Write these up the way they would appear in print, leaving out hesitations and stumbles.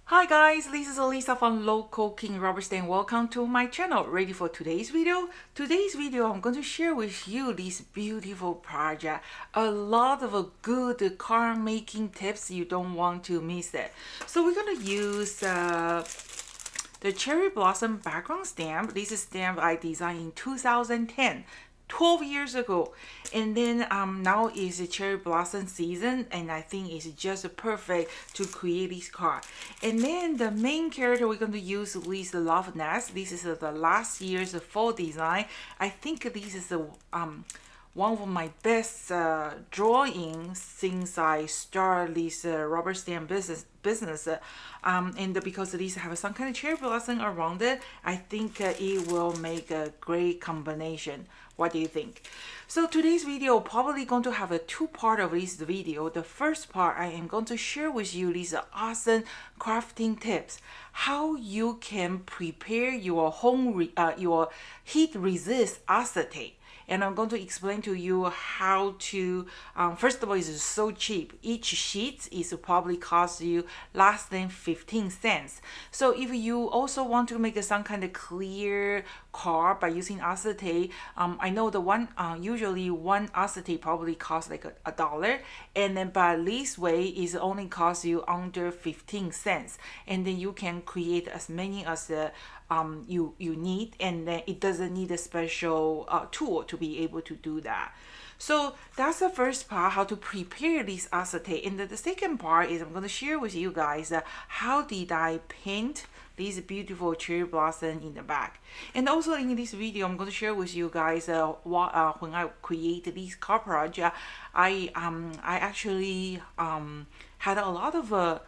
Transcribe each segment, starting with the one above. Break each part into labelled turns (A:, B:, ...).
A: Hi guys, this is Elisa from LK335. Welcome to my channel. Ready for today's video? Today's video, I'm going to share with you this beautiful project. A lot of good car making tips. You don't want to miss it. So we're going to use the cherry blossom background stamp. This is stamp I designed in 2010. 12 years ago, and then now is a cherry blossom season, and I think it's just perfect to create this card. And then the main character we're going to use is the Love Nest. This is the last year's fall design. I think this is the one of my best drawings since I started this rubber stamp business. And because these have some kind of cherry blossom around it, I think it will make a great combination. What do you think? So today's video probably going to have a two-part of this video. The first part, I am going to share with you these awesome crafting tips, how you can prepare your your heat resist acetate. And I'm going to explain to you how to, first of all, it's so cheap. Each sheet is probably cost you less than 15 cents. So if you also want to make some kind of clear card by using acetate, I know the one, usually one acetate probably costs like a dollar. And then by this way, it only costs you under 15 cents. And then you can create as many as you need, and then it doesn't need a special tool to be able to do that. So that's the first part, how to prepare this acetate. And the second part is I'm going to share with you guys how did I paint these beautiful cherry blossom in the back. And also in this video, I'm going to share with you guys when I create this card project, I actually had a lot of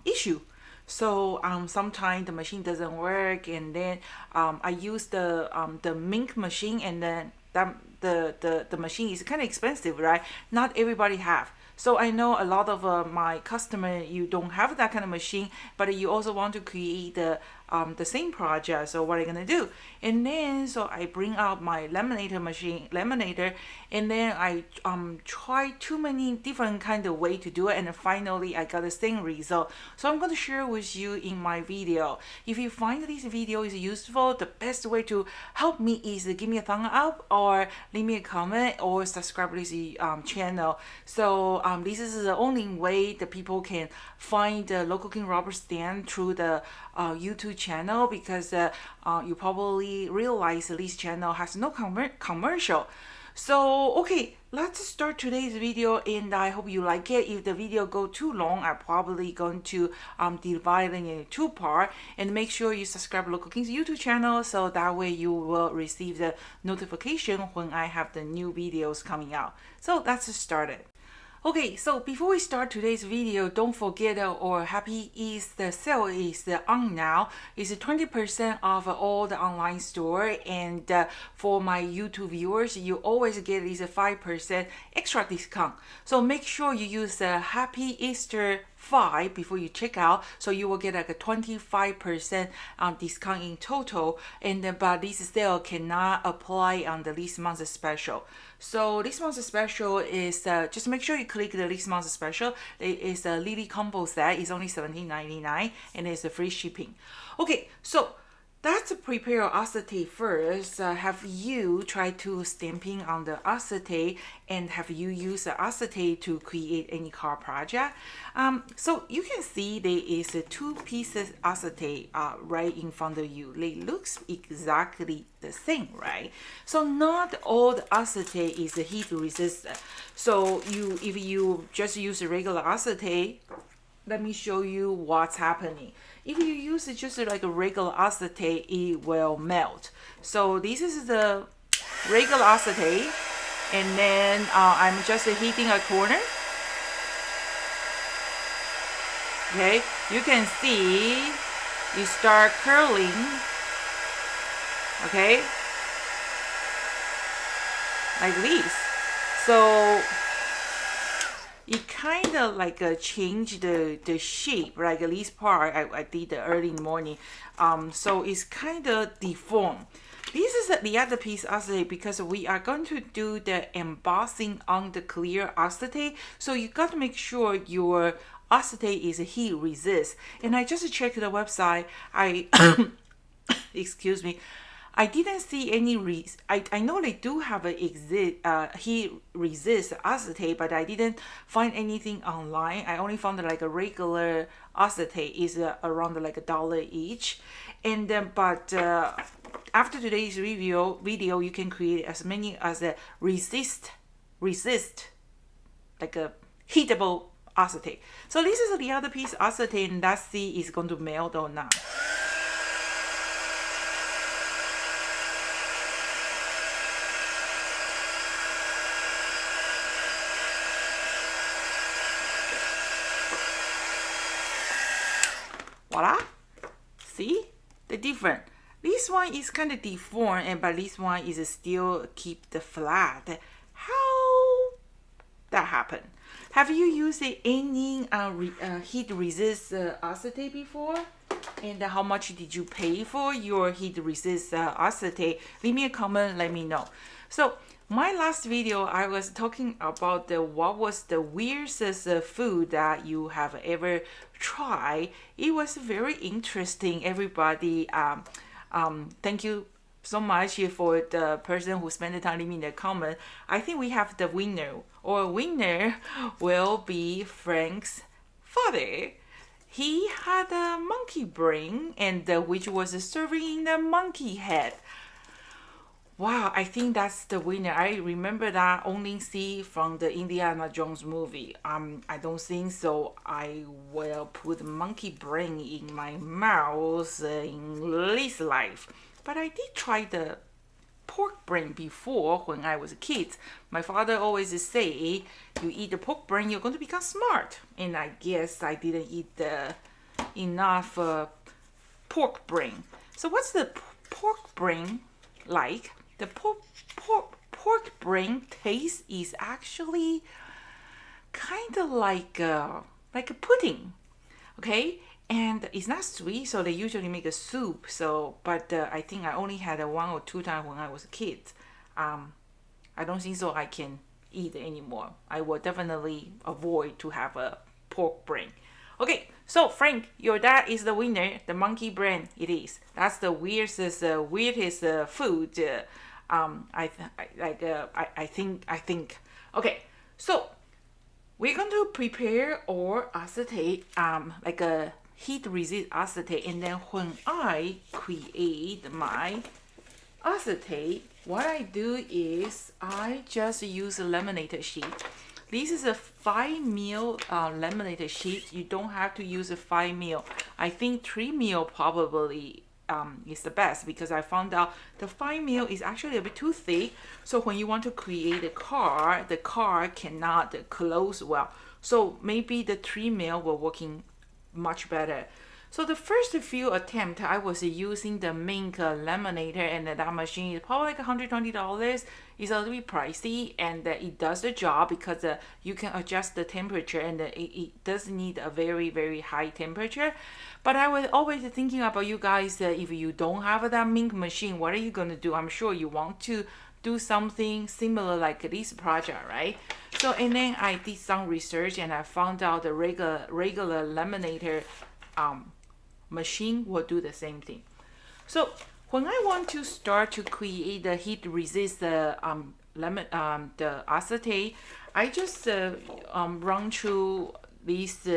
A: issue. So sometimes the machine doesn't work, and then I use the mink machine, and then the machine is kind of expensive, right? Not everybody have. So I know a lot of my customer, you don't have that kind of machine, but you also want to create the same project. So what are you gonna do? And then so I bring out my laminator, and then I try too many different kind of way to do it, and finally I got the same result. So I'm going to share with you in my video. If you find this video is useful, the best way to help me is give me a thumbs up, or leave me a comment, or subscribe to this channel. So this is the only way that people can find the Local King Rubber Stamp through the YouTube channel, because you probably realize this channel has no commercial. So okay, let's start today's video, and I hope you like it. If the video go too long, I'm probably going to divide it in two parts, and make sure you subscribe to Local King's YouTube channel, so that way you will receive the notification when I have the new videos coming out. So let's start it. Okay, so before we start today's video, don't forget our Happy Easter sale is on now. It's 20% off all the online store, and for my YouTube viewers, you always get this 5% extra discount. So make sure you use the Happy Easter 5 before you check out, so you will get like a 25% discount in total. And but this sale cannot apply on the this month's special. So this month's special is just make sure you click the this month's special. It is a Lily combo set. It's only $17.99, and it's a free shipping. Okay, so let's prepare acetate first. Have you tried to stamping on the acetate, and have you used the acetate to create any car project? So you can see there is two pieces acetate right in front of you. They looks exactly the same, right? So not all the acetate is heat resistant. So if you just use a regular acetate, let me show you what's happening. If you use it just like a regular acetate, it will melt. So this is the regular acetate, and then I'm just heating a corner. Okay, you can see it start curling. Okay, like this. So it kind of like changed the shape, like this part I did early in the morning. So it's kind of deformed. This is the other piece acetate, because we are going to do the embossing on the clear acetate. So you got to make sure your acetate is heat resist. And I just checked the website. I excuse me, I didn't see any I know they do have a heat resist acetate, but I didn't find anything online. I only found like a regular acetate is around like $1 each. And but after today's review video, you can create as many as a resist like a heatable acetate. So this is the other piece acetate, and let's see is going to melt or not. Voila! See the difference. This one is kind of deformed, and but this one is still keep the flat. How that happen? Have you used any heat resist acetate before? And how much did you pay for your heat resist acetate? Leave me a comment. Let me know. So my last video, I was talking about what was the weirdest food that you have ever tried. It was very interesting. Everybody, thank you so much for the person who spent the time leaving the comment. I think we have the winner, or winner will be Frank's father. He had a monkey brain, and which was serving in the monkey head. Wow, I think that's the winner. I remember that only see from the Indiana Jones movie. I don't think so. I will put monkey brain in my mouth in this life. But I did try the pork brain before when I was a kid. My father always say, you eat the pork brain, you're going to become smart. And I guess I didn't eat enough pork brain. So what's the pork brain like? The pork brain taste is actually kind of like a pudding, okay? And it's not sweet, so they usually make a soup. So, but I think I only had it 1 or 2 times when I was a kid. I don't think so I can eat it anymore. I will definitely avoid to have a pork brain. Okay, so Frank, your dad is the winner. The monkey brain, it is. That's the weirdest food. I think. Okay, so we're going to prepare our acetate, like a heat resist acetate, and then when I create my acetate, what I do is I just use a laminator sheet. This is a 5 mil laminator sheet. You don't have to use a 5 mil. I think 3 mil probably is the best, because I found out the 5 mil is actually a bit too thick. So when you want to create a car, the car cannot close well. So maybe the 3 mil will working much better. So the first few attempts, I was using the Mink Laminator, and that machine is probably like $120. It's a little bit pricey, and it does the job because you can adjust the temperature, and it does need a very, very high temperature. But I was always thinking about you guys, if you don't have that Mink machine, what are you going to do? I'm sure you want to do something similar like this project, right? So, and then I did some research, and I found out the regular laminator machine will do the same thing. So when I want to start to create the heat resist the acetate, I just run through these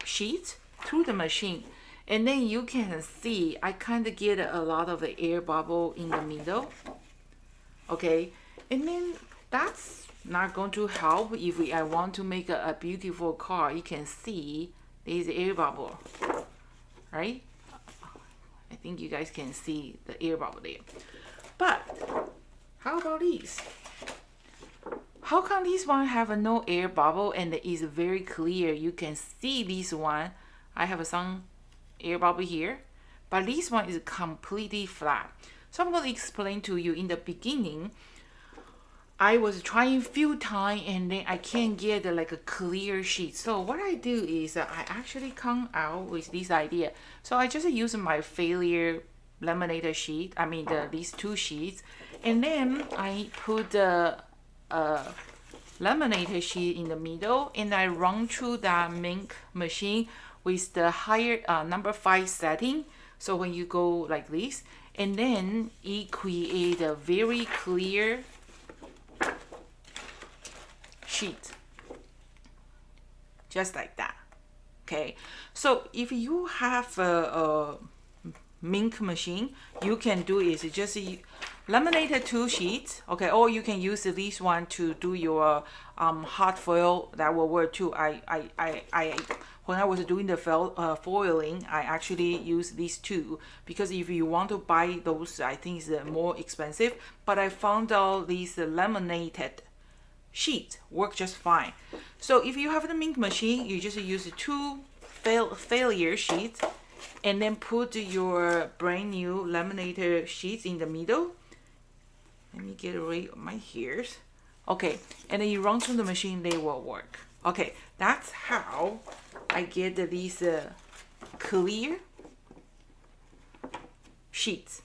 A: sheets through the machine, and then you can see I kind of get a lot of air bubble in the middle. Okay, and then that's not going to help if I want to make a beautiful car. You can see there's air bubble, right? I think you guys can see the air bubble there. But how about these? How come this one have no air bubble and is very clear? You can see this one. I have some air bubble here, but this one is completely flat. So I'm going to explain to you. In the beginning, I was trying few times, and then I can't get like a clear sheet. So what I do is I actually come out with this idea. So I just use my failure laminator sheet. I mean these 2 sheets, and then I put laminator sheet in the middle, and I run through that ink machine with the higher number 5 setting. So when you go like this, and then it create a very clear sheet, just like that. Okay, so if you have a ink machine, you can do is just laminate 2 sheets, okay, or you can use this one to do your hot foil. That will work too. When I was doing the foiling, I actually use these 2 because if you want to buy those, I think it's more expensive. But I found out these laminated sheets work just fine. So if you have the ink machine, you just use 2 failure sheets and then put your brand new laminator sheets in the middle. Let me get rid of my hairs. Okay, and then you run through the machine, they will work. Okay, that's how I get these clear sheets.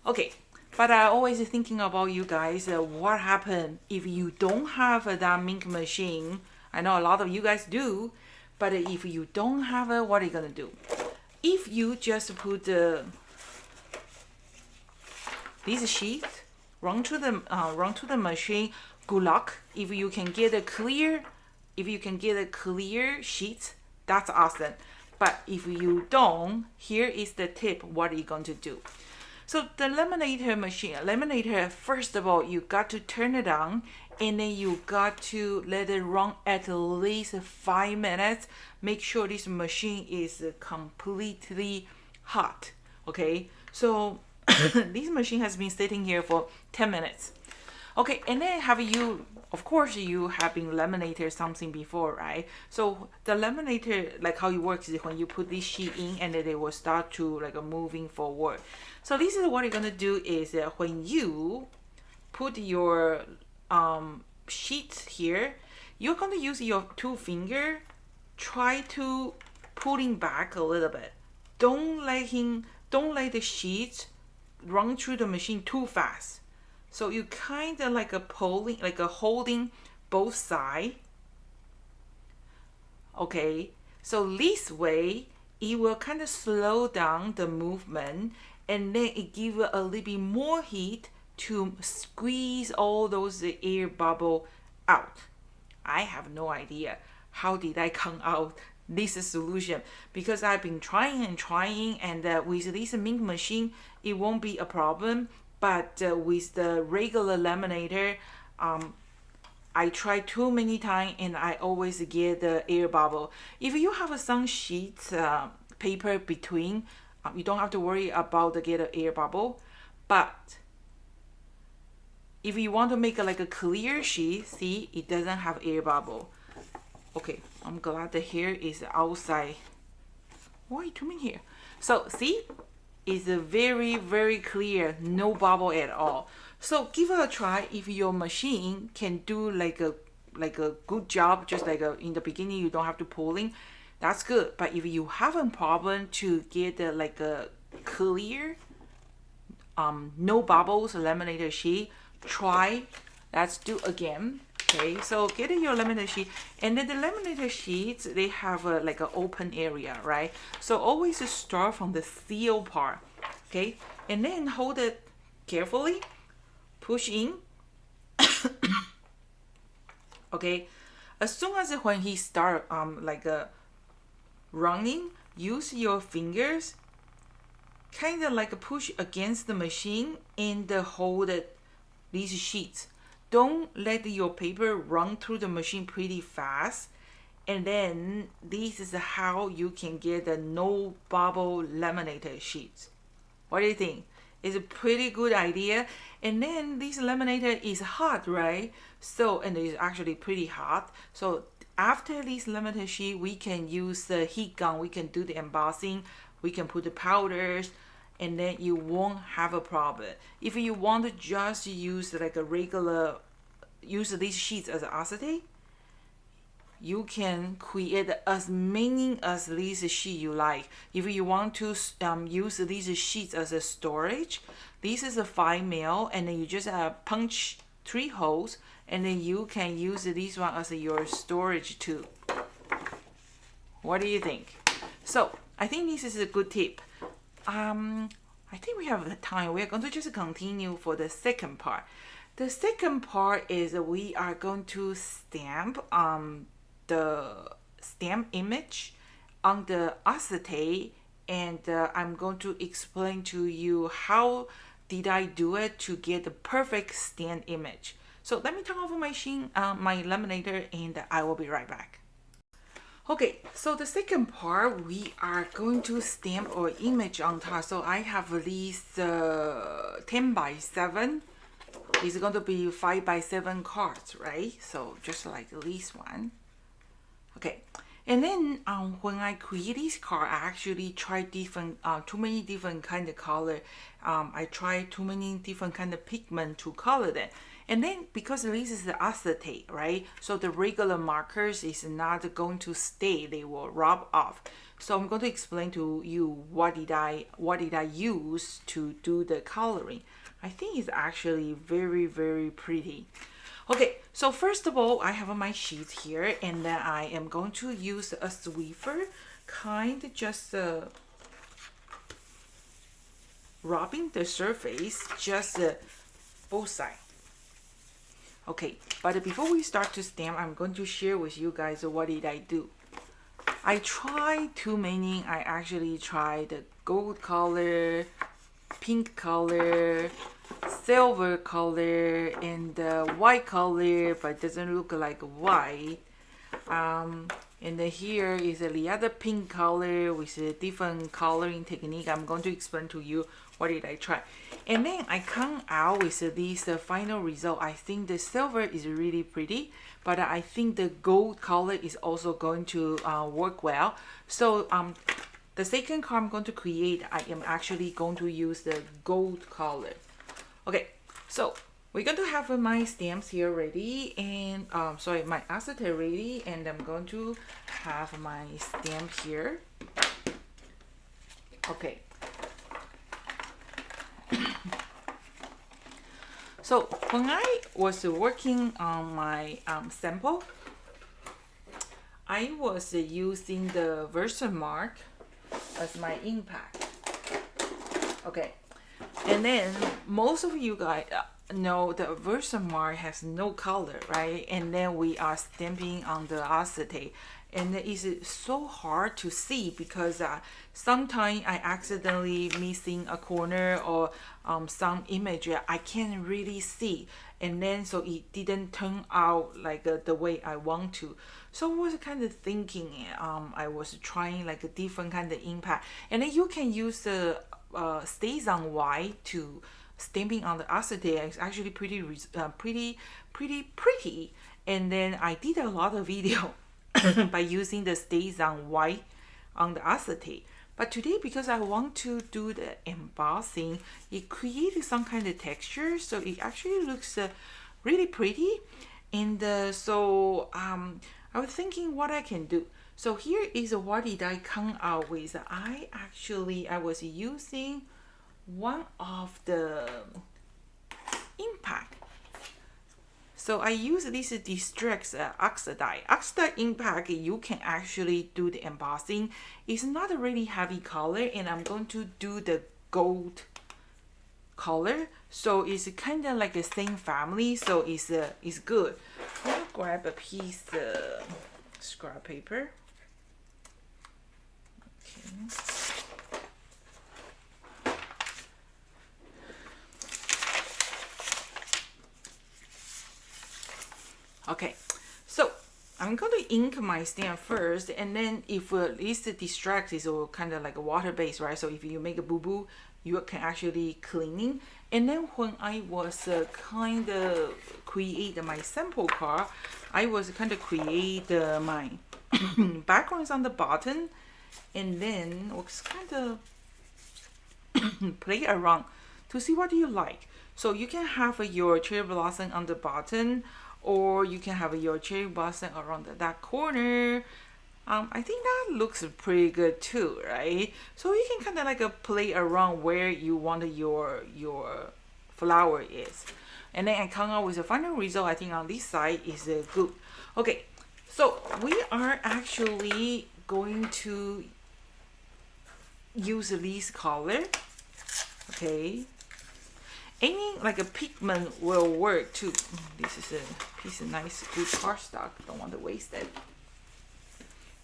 A: Okay, but I always thinking about you guys, what happen if you don't have that ink machine? I know a lot of you guys do, but if you don't have it, what are you gonna do? If you just put these sheets, run to the machine, good luck. If you can get a clear sheet, that's awesome. But if you don't, here is the tip. What are you going to do? So the laminator, first of all, you got to turn it on, and then you got to let it run at least 5 minutes. Make sure this machine is completely hot. Okay, so this machine has been sitting here for 10 minutes. Okay, and then of course you have been laminated something before, right? So the laminator, like how it works is when you put this sheet in, and then they will start to like moving forward. So this is what you're gonna do is when you put your sheet here, you're gonna use your 2 fingers. Try to pulling back a little bit. Don't let the sheet run through the machine too fast. So you kind of like pulling, like holding both sides. Okay, so this way it will kind of slow down the movement, and then it gives a little bit more heat to squeeze all those air bubble out. I have no idea how did I come out this solution, because I've been trying, and with this ink machine it won't be a problem. But with the regular laminator, I try too many times and I always get the air bubble. If you have some sheets paper between, you don't have to worry about the get an air bubble. But if you want to make like a clear sheet, see, it doesn't have air bubble. Okay, I'm glad the hair is outside. Why are you doing here? So see, it's very, very clear, no bubble at all. So give it a try. If your machine can do like a good job, just like in the beginning you don't have to pulling, that's good. But if you have a problem to get like a clear no bubbles laminated sheet, try. Let's do again. Okay, so get your laminated sheet, and then the laminated sheets, they have like an open area, right? So always start from the seal part, okay, and then hold it carefully, push in. Okay, as soon as when he start running, use your fingers, kind of like push against the machine and hold these sheets. Don't let your paper run through the machine pretty fast. And then this is how you can get the no bubble laminated sheets. What do you think? It's a pretty good idea. And then this laminator is hot, right? So, and it's actually pretty hot. So after this laminator sheet, we can use the heat gun. We can do the embossing. We can put the powders, and then you won't have a problem. If you want to just use like a regular, use these sheets as acetate, you can create as many as these sheets you like. If you want to use these sheets as a storage, this is a 5 mil, and then you just punch 3 holes, and then you can use this one as your storage too. What do you think? So I think this is a good tip. I think we have the time. We are going to just continue for the second part. The second part is we are going to stamp the stamp image on the acetate, and I'm going to explain to you how did I do it to get the perfect stamp image. So let me turn off my machine, my laminator, and I will be right back. Okay, so the second part, we are going to stamp our image on top. So I have these 10 by 7. It's going to be 5 by 7 cards, right? So just like this one. Okay, and then when I create this card, I actually try different, too many different kind of color. I try too many different kind of pigment to color them. And then because this is the acetate, right? So the regular markers is not going to stay; they will rub off. So I'm going to explain to you what did I use to do the coloring. I think it's actually very, very pretty. Okay, so first of all, I have my sheet here, and then I am going to use a Swiffer, kind of just rubbing the surface, just both sides. Okay, but before we start to stamp, I'm going to share with you guys what did I do. I tried too many. I actually tried the gold color, pink color, silver color, and white color, but it doesn't look like white. And then here is the other pink color with a different coloring technique. I'm going to explain to you what did I try. And then I come out with this final result. I think the silver is really pretty, but I think the gold color is also going to work well. So the second card I'm going to create, I am actually going to use the gold color. Okay, so we're going to have my stamps here ready, and sorry, my acetate ready, and I'm going to have my stamp here. Okay. So when I was working on my sample, I was using the Versamark as my impact. Okay, and then most of you guys know the Versamark has no color, right? And then we are stamping on the acetate, and it's so hard to see because sometimes I accidentally missing a corner or some image I can't really see, and then so it didn't turn out like the way I want to. So I was kind of thinking I was trying like a different kind of impact, and then you can use the stays on white to stamping on the acetate. It's actually pretty pretty. And then I did a lot of video by using the stays on white on the acetate. But today, because I want to do the embossing, it created some kind of texture, so it actually looks really pretty. And so I was thinking what I can do. So here is what did I come out with. I was using one of the impact. So I use this Distress Acetate. Acetate impact, you can actually do the embossing. It's not a really heavy color, and I'm going to do the gold color. So it's kind of like the same family, so it's good. I'll grab a piece of scrap paper. Okay. Okay, so I'm going to ink my stamp first, and then if this distracts, it's kind of like a water base, right? So if you make a boo-boo, you can actually cleaning. And then when I was kind of create my sample card, I was kind of create my backgrounds on the bottom, and then was kind of play around to see what you like. So you can have your cherry blossom on the bottom, or you can have your cherry blossom around that corner. I think that looks pretty good too, right? So you can kind of like play around where you want your flower is. and then I come out with the final result. I think on this side is good. Okay, so we are actually going to use this color. Okay, any like a pigment will work too. This is a piece of nice good cardstock, don't want to waste it.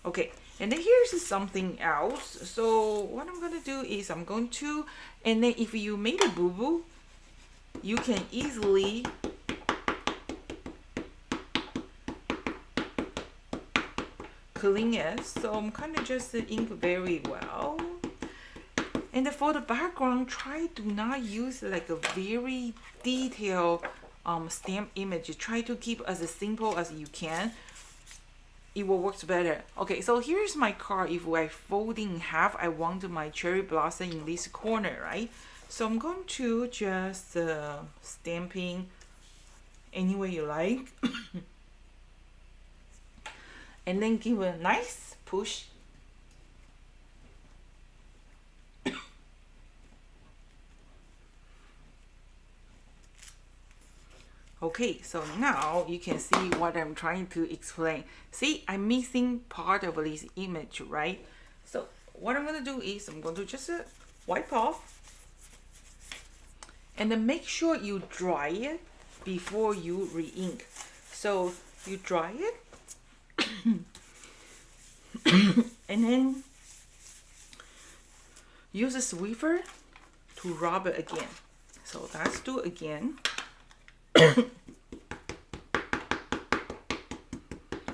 A: Okay, and then here's something else. So what I'm gonna do is I'm going to, and then if you made a boo-boo, you can easily clean it. So I'm kind of just ink very well. And then for the background, try to not use like a very detailed stamp image. Try to keep as simple as you can. It will work better. Okay, so here's my card. If I fold in half, I want my cherry blossom in this corner, right? So I'm going to just stamping any way you like. And then give a nice push. Okay, so now you can see what I'm trying to explain. See, I'm missing part of this image, right? So what I'm going to do is I'm going to just wipe off. And then make sure you dry it before you re-ink. So you dry it. And then use a Swiffer to rub it again. So let's do it again.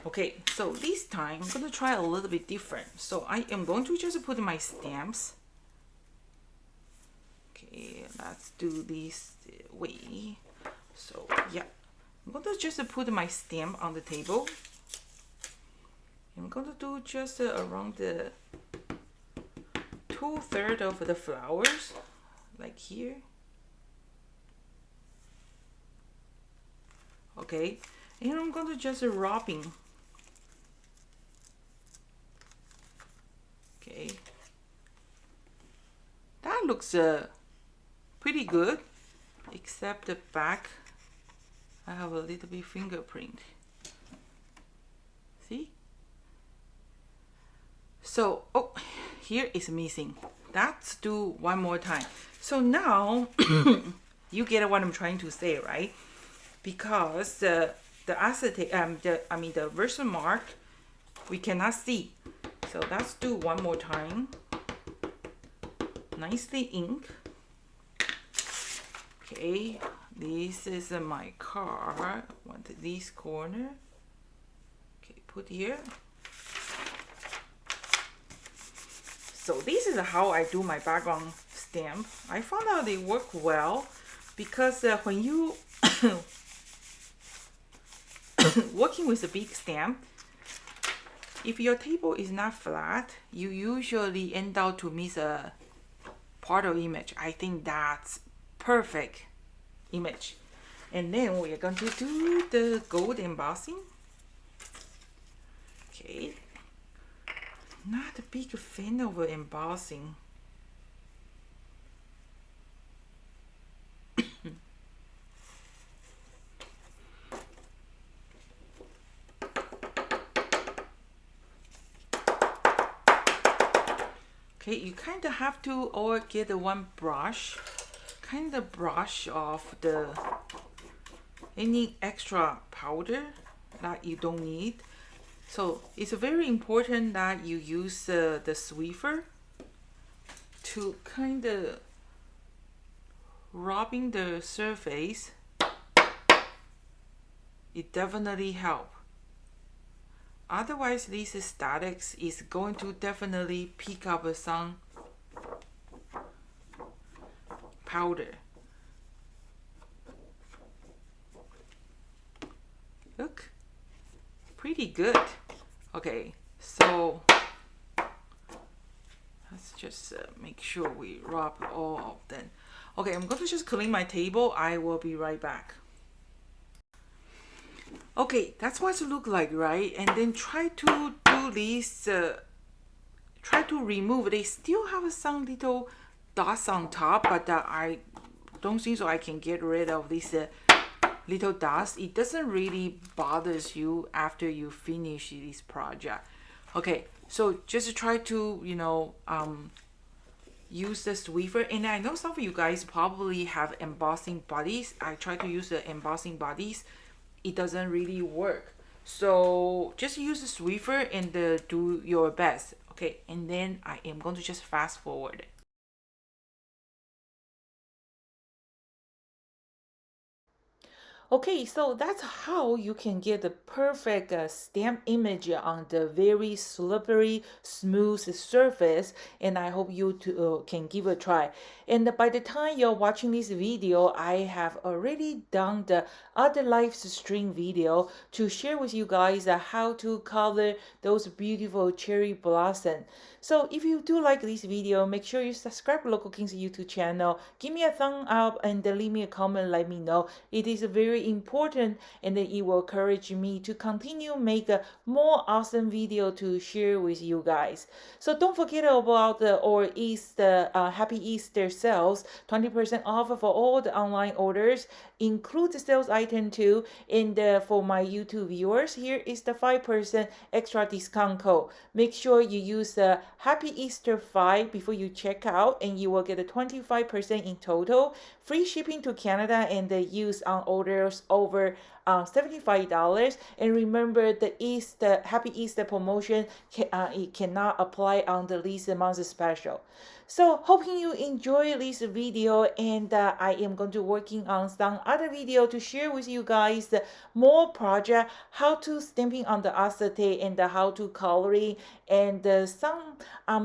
A: Okay, so this time I'm going to try a little bit different. So I am going to just put my stamps. Okay, let's do this way. So yeah, I'm going to just put my stamp on the table. I'm going to do just around the 2/3 of the flowers, like here. Okay, and I'm going to just rubbing. Okay, that looks pretty good, except the back I have a little bit fingerprint. See? So, oh, here is missing. Let's do one more time. So now you get what I'm trying to say, right? Because the acetate, the version mark, we cannot see. So let's do one more time. Nicely ink. Okay, this is my card. Want this corner. Okay, put here. So this is how I do my background stamp. I found out they work well because when you working with a big stamp, if your table is not flat, you usually end up to miss a part of image. I think that's perfect image. And then we are going to do the gold embossing. Okay. Not a big fan of embossing. Okay, you kind of have to or get one brush, kind of brush off the any extra powder that you don't need. So it's very important that you use the Swiffer to kind of rubbing the surface. It definitely helps. Otherwise, this statics is going to definitely pick up some powder. Look, pretty good. Okay, so let's just make sure we rub all of them. Okay, I'm going to just clean my table. I will be right back. Okay, that's what it looks like, right? And then try to do this, try to remove. They still have some little dots on top, but I don't think so I can get rid of this little dust, it doesn't really bothers you after you finish this project. Okay, so just try to, you know, use the Swiffer. And I know some of you guys probably have embossing bodies. I try to use the embossing bodies, it doesn't really work. So just use the Swiffer and do your best. Okay, and then I am going to just fast forward. Okay, so that's how you can get the perfect stamp image on the very slippery, smooth surface. And I hope you can give a try. And by the time you're watching this video, I have already done the other live stream video to share with you guys how to color those beautiful cherry blossom. So if you do like this video, make sure you subscribe to Local Kings YouTube channel. Give me a thumb up and leave me a comment. Let me know. It is very important and it will encourage me to continue make a more awesome video to share with you guys. So don't forget about the Happy Easter sales, 20% off for all the online orders, include the sales item too. And for my YouTube viewers, here is the 5% extra discount code. Make sure you use the Happy Easter 5 before you check out, and you will get a 25% in total, free shipping to Canada, and the use on orders over $75. And remember, the Happy Easter promotion it cannot apply on the least month special. So hoping you enjoy this video, and I am going to working on some other video to share with you guys more project, how to stamping on the acetate and how to coloring, and some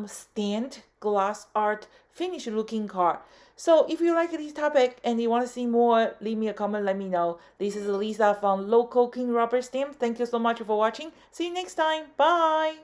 A: stamped glass art finish looking card. So if you like this topic and you want to see more, leave me a comment, let me know. This is Lisa from Local King Rubber Stamp. Thank you so much for watching. See you next time. Bye.